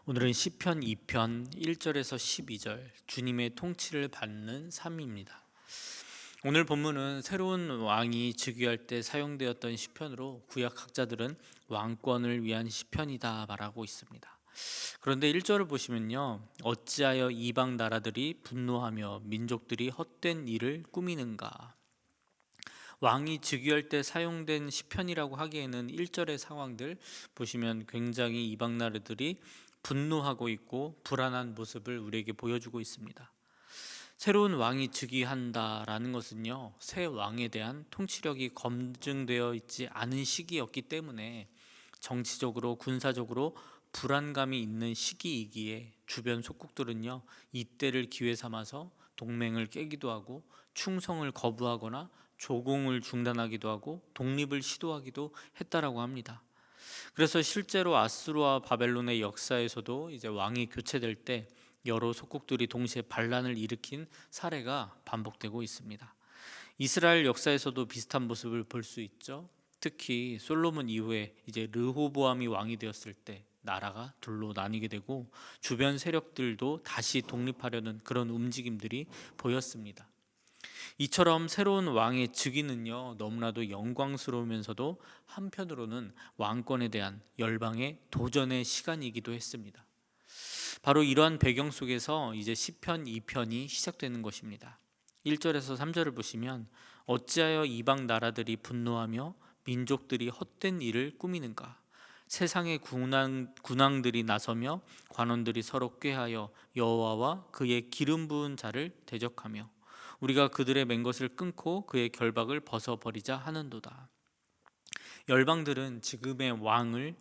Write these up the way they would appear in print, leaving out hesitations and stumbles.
오늘은 시편 2편 1절에서 12절 주님의 통치를 받는 삶입니다. 오늘 본문은 새로운 왕이 즉위할 때 사용되었던 시편으로 구약 학자들은 왕권을 위한 시편이다 말하고 있습니다. 그런데 1절을 보시면요. 어찌하여 이방 나라들이 분노하며 민족들이 헛된 일을 꾸미는가. 왕이 즉위할 때 사용된 시편이라고 하기에는 1절의 상황들 보시면 굉장히 이방 나라들이 분노하고 있고 불안한 모습을 우리에게 보여주고 있습니다. 새로운 왕이 즉위한다라는 것은요, 새 왕에 대한 통치력이 검증되어 있지 않은 시기였기 때문에 정치적으로 군사적으로 불안감이 있는 시기이기에 주변 속국들은요, 이때를 기회 삼아서 동맹을 깨기도 하고 충성을 거부하거나 조공을 중단하기도 하고 독립을 시도하기도 했다라고 합니다. 그래서 실제로 아수르와 바벨론의 역사에서도 이제 왕이 교체될 때 여러 속국들이 동시에 반란을 일으킨 사례가 반복되고 있습니다. 이스라엘 역사에서도 비슷한 모습을 볼 수 있죠. 특히 솔로몬 이후에 이제 르호보암이 왕이 되었을 때 나라가 둘로 나뉘게 되고 주변 세력들도 다시 독립하려는 그런 움직임들이 보였습니다. 이처럼 새로운 왕의 즉위는요, 너무나도 영광스러우면서도 한편으로는 왕권에 대한 열방의 도전의 시간이기도 했습니다. 바로 이러한 배경 속에서 이제 시편 2편이 시작되는 것입니다. 1절에서 3절을 보시면 어찌하여 이방 나라들이 분노하며 민족들이 헛된 일을 꾸미는가. 세상의 군왕들이 나서며 관원들이 서로 꾀하여 여호와와 그의 기름 부은 자를 대적하며 우리가 그들의 맨 것을 끊고 그의 결박을 벗어버리자 하는도다. 열방들은 지금의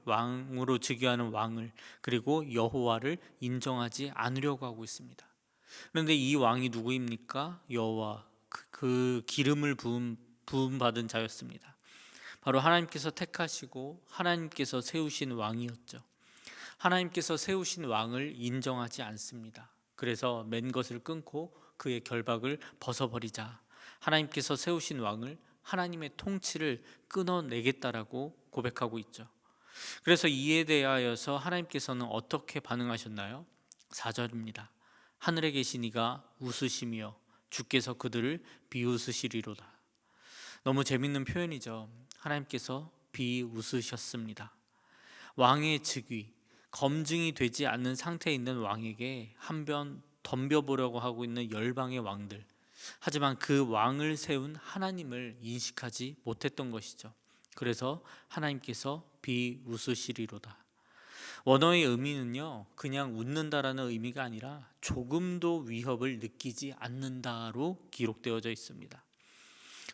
왕으로 즉위하는 왕을 그리고 여호와를 인정하지 않으려고 하고 있습니다. 그런데 이 왕이 누구입니까? 여호와 그 기름을 부음 받은 자였습니다. 바로 하나님께서 택하시고 하나님께서 세우신 왕이었죠. 하나님께서 세우신 왕을 인정하지 않습니다. 그래서 맨 것을 끊고 그의 결박을 벗어버리자. 하나님께서 세우신 왕을 하나님의 통치를 끊어내겠다라고 고백하고 있죠. 그래서 이에 대하여서 하나님께서는 어떻게 반응하셨나요? 4절입니다. 하늘에 계신 이가 웃으시며 주께서 그들을 비웃으시리로다. 너무 재밌는 표현이죠. 하나님께서 비웃으셨습니다. 왕의 즉위, 검증이 되지 않는 상태에 있는 왕에게 한번 덤벼보려고 하고 있는 열방의 왕들. 하지만 그 왕을 세운 하나님을 인식하지 못했던 것이죠. 그래서 하나님께서 비웃으시리로다. 원어의 의미는요, 그냥 웃는다라는 의미가 아니라 조금도 위협을 느끼지 않는다로 기록되어져 있습니다.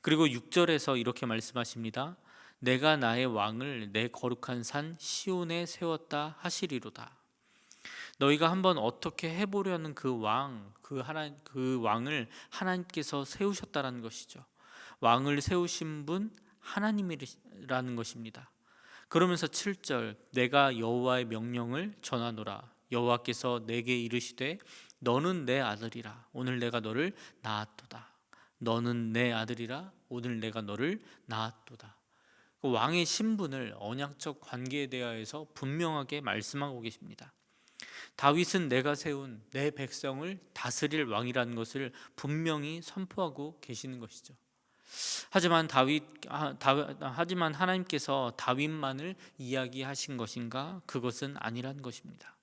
그리고 6절에서 이렇게 말씀하십니다. 내가 나의 왕을 내 거룩한 산 시온에 세웠다 하시리로다. 너희가 한번 어떻게 해보려는 그 왕을 하나님께서 세우셨다라는 것이죠. 왕을 세우신 분 하나님이라는 것입니다. 그러면서 7절 내가 여호와의 명령을 전하노라. 여호와께서 내게 이르시되 너는 내 아들이라 오늘 내가 너를 낳았도다. 너는 내 아들이라 오늘 내가 너를 낳았도다. 그 왕의 신분을 언약적 관계에 대하여서 분명하게 말씀하고 계십니다. 다윗은 내가 세운 내 백성을 다스릴 왕이라는 것을 분명히 선포하고 계시는 것이죠. 하지만 하나님께서 다윗만을 이야기하신 것인가? 그것은 아니란 것입니다.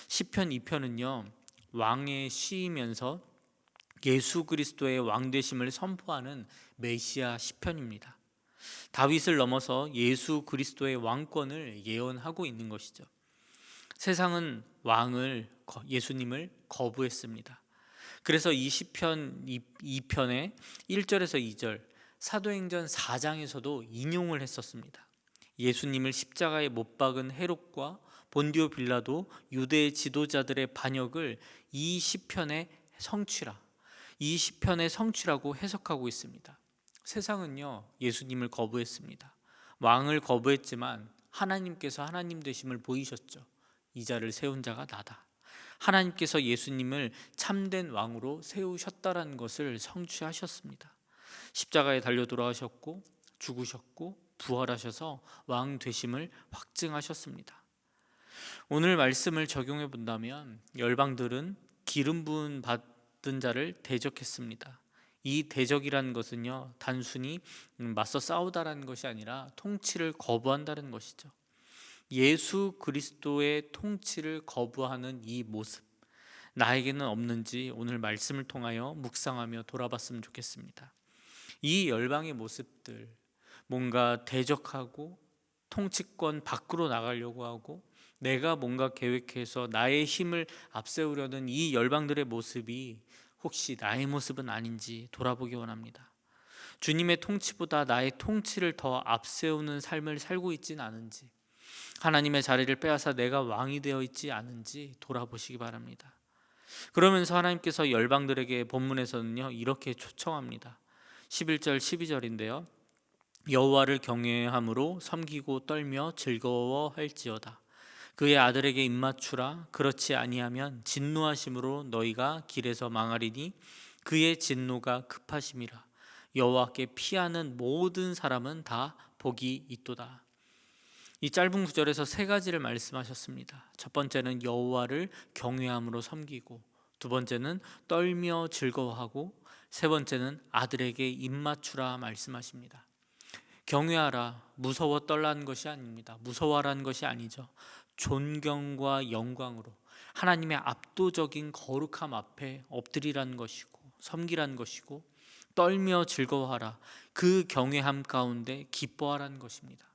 시편 2편은요. 왕의 시이면서 예수 그리스도의 왕 되심을 선포하는 메시아 시편입니다. 다윗을 넘어서 예수 그리스도의 왕권을 예언하고 있는 것이죠. 세상은 예수님을 거부했습니다. 그래서 이 시편 2편의 1절에서 2절 사도행전 4장에서도 인용을 했었습니다. 예수님을 십자가에 못 박은 헤롯과 본디오 빌라도 유대의 지도자들의 반역을 이 시편의 성취라고 해석하고 있습니다. 세상은요, 예수님을 거부했습니다. 왕을 거부했지만 하나님께서 하나님 되심을 보이셨죠. 이 자를 세운 자가 나다. 하나님께서 예수님을 참된 왕으로 세우셨다라는 것을 성취하셨습니다. 십자가에 달려 돌아가셨고 죽으셨고 부활하셔서 왕 되심을 확증하셨습니다. 오늘 말씀을 적용해 본다면 열방들은 기름 부은 받은 자를 대적했습니다. 이 대적이라는 것은요, 단순히 맞서 싸우다라는 것이 아니라 통치를 거부한다는 것이죠. 예수 그리스도의 통치를 거부하는 이 모습, 나에게는 없는지 오늘 말씀을 통하여 묵상하며 돌아봤으면 좋겠습니다. 이 열방의 모습들, 뭔가 대적하고 통치권 밖으로 나가려고 하고 내가 뭔가 계획해서 나의 힘을 앞세우려는 이 열방들의 모습이 혹시 나의 모습은 아닌지 돌아보기 원합니다. 주님의 통치보다 나의 통치를 더 앞세우는 삶을 살고 있지는 않은지, 하나님의 자리를 빼앗아 내가 왕이 되어 있지 않은지 돌아보시기 바랍니다. 그러면서 하나님께서 열방들에게 본문에서는요, 이렇게 초청합니다. 11절 12절인데요. 여호와를 경외함으로 섬기고 떨며 즐거워할지어다. 그의 아들에게 입맞추라. 그렇지 아니하면 진노하심으로 너희가 길에서 망하리니 그의 진노가 급하심이라. 여호와께 피하는 모든 사람은 다 복이 있도다. 이 짧은 구절에서 세 가지를 말씀하셨습니다. 첫 번째는 여호와를 경외함으로 섬기고, 두 번째는 떨며 즐거워하고, 세 번째는 아들에게 입맞추라 말씀하십니다. 경외하라, 무서워 떨라는 것이 아닙니다. 무서워하라는 것이 아니죠. 존경과 영광으로 하나님의 압도적인 거룩함 앞에 엎드리라는 것이고, 섬기라는 것이고, 떨며 즐거워하라, 그 경외함 가운데 기뻐하라는 것입니다.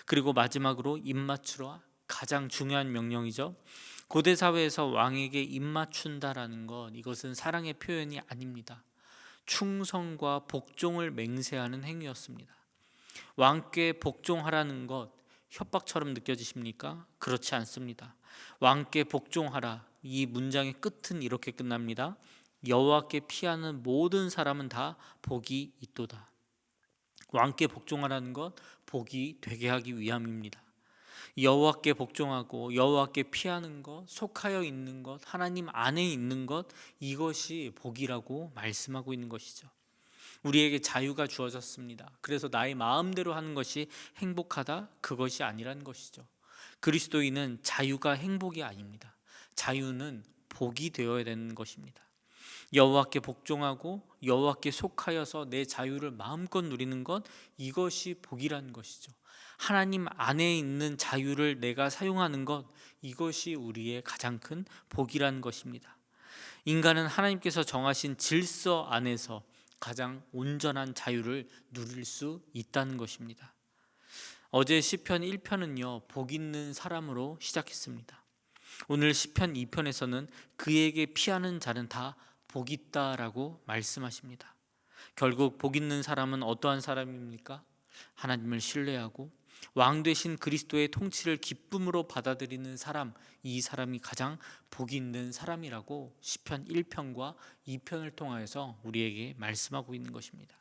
그리고 마지막으로 입맞추라, 가장 중요한 명령이죠. 고대 사회에서 왕에게 입맞춘다라는 것, 이것은 사랑의 표현이 아닙니다. 충성과 복종을 맹세하는 행위였습니다. 왕께 복종하라는 것 협박처럼 느껴지십니까? 그렇지 않습니다. 왕께 복종하라, 이 문장의 끝은 이렇게 끝납니다. 여호와께 피하는 모든 사람은 다 복이 있도다. 왕께 복종하라는 것 복이 되게 하기 위함입니다. 여호와께 복종하고 여호와께 피하는 것, 속하여 있는 것, 하나님 안에 있는 것, 이것이 복이라고 말씀하고 있는 것이죠. 우리에게 자유가 주어졌습니다. 그래서 나의 마음대로 하는 것이 행복하다? 그것이 아니라는 것이죠. 그리스도인은 자유가 행복이 아닙니다. 자유는 복이 되어야 되는 것입니다. 여호와께 복종하고 여호와께 속하여서 내 자유를 마음껏 누리는 것, 이것이 복이라는 것이죠. 하나님 안에 있는 자유를 내가 사용하는 것, 이것이 우리의 가장 큰 복이라는 것입니다. 인간은 하나님께서 정하신 질서 안에서 가장 온전한 자유를 누릴 수 있다는 것입니다. 어제 시편 1편은요, 복 있는 사람으로 시작했습니다. 오늘 시편 2편에서는 그에게 피하는 자는 다 복 있다라고 말씀하십니다. 결국 복 있는 사람은 어떠한 사람입니까? 하나님을 신뢰하고 왕 되신 그리스도의 통치를 기쁨으로 받아들이는 사람, 이 사람이 가장 복 있는 사람이라고 시편 1편과 2편을 통하여서 우리에게 말씀하고 있는 것입니다.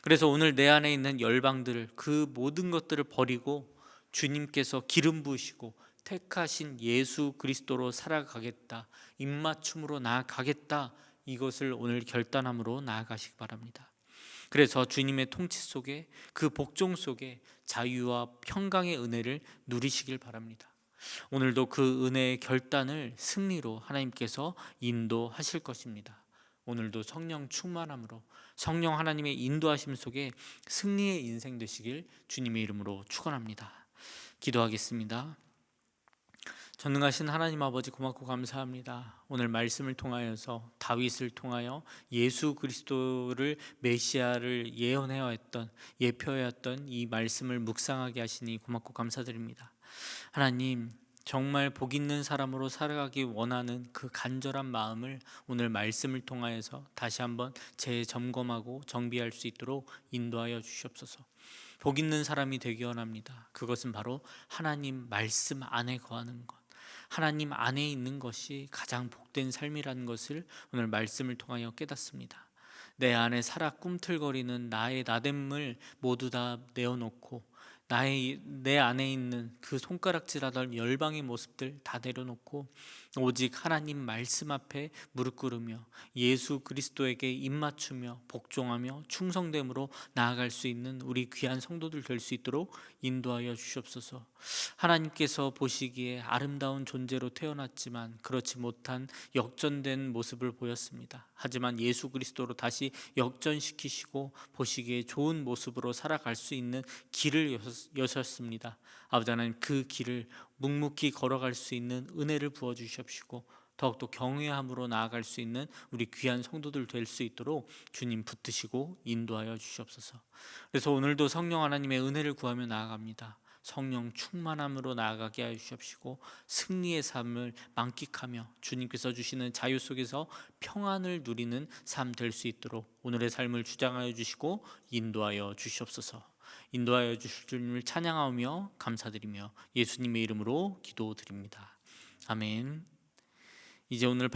그래서 오늘 내 안에 있는 열방들, 그 모든 것들을 버리고 주님께서 기름 부으시고 택하신 예수 그리스도로 살아가겠다, 입맞춤으로 나아가겠다, 이것을 오늘 결단함으로 나아가시기 바랍니다. 그래서 주님의 통치 속에, 그 복종 속에 자유와 평강의 은혜를 누리시길 바랍니다. 오늘도 그 은혜의 결단을 승리로 하나님께서 인도하실 것입니다. 오늘도 성령 충만함으로 성령 하나님의 인도하심 속에 승리의 인생 되시길 주님의 이름으로 축원합니다. 기도하겠습니다. 전능하신 하나님 아버지, 고맙고 감사합니다. 오늘 말씀을 통하여서 다윗을 통하여 예수 그리스도를 메시아를 예언해왔던, 예표해왔던 이 말씀을 묵상하게 하시니 고맙고 감사드립니다. 하나님, 정말 복 있는 사람으로 살아가기 원하는 그 간절한 마음을 오늘 말씀을 통하여서 다시 한번 재점검하고 정비할 수 있도록 인도하여 주시옵소서. 복 있는 사람이 되기 원합니다. 그것은 바로 하나님 말씀 안에 거하는 것, 하나님 안에 있는 것이 가장 복된 삶이라는 것을 오늘 말씀을 통하여 깨닫습니다. 내 안에 살아 꿈틀거리는 나의 나됨을 모두 다 내어놓고 내 안에 있는 그 손가락질하던 열방의 모습들 다 내려놓고 오직 하나님 말씀 앞에 무릎 꿇으며 예수 그리스도에게 입맞추며 복종하며 충성됨으로 나아갈 수 있는 우리 귀한 성도들 될 수 있도록 인도하여 주시옵소서. 하나님께서 보시기에 아름다운 존재로 태어났지만 그렇지 못한 역전된 모습을 보였습니다. 하지만 예수 그리스도로 다시 역전시키시고 보시기에 좋은 모습으로 살아갈 수 있는 길을 여셨습니다. 아버지 하나님, 그 길을 묵묵히 걸어갈 수 있는 은혜를 부어 주시옵시고 더욱더 경외함으로 나아갈 수 있는 우리 귀한 성도들 될 수 있도록 주님 붙드시고 인도하여 주시옵소서. 그래서 오늘도 성령 하나님의 은혜를 구하며 나아갑니다. 성령 충만함으로 나아가게 하여 주시옵시고 승리의 삶을 만끽하며 주님께서 주시는 자유 속에서 평안을 누리는 삶 될 수 있도록 오늘의 삶을 주장하여 주시고 인도하여 주시옵소서. 인도하여 주실 주님을 찬양하며 감사드리며 예수님의 이름으로 기도드립니다. 아멘. 이제 오늘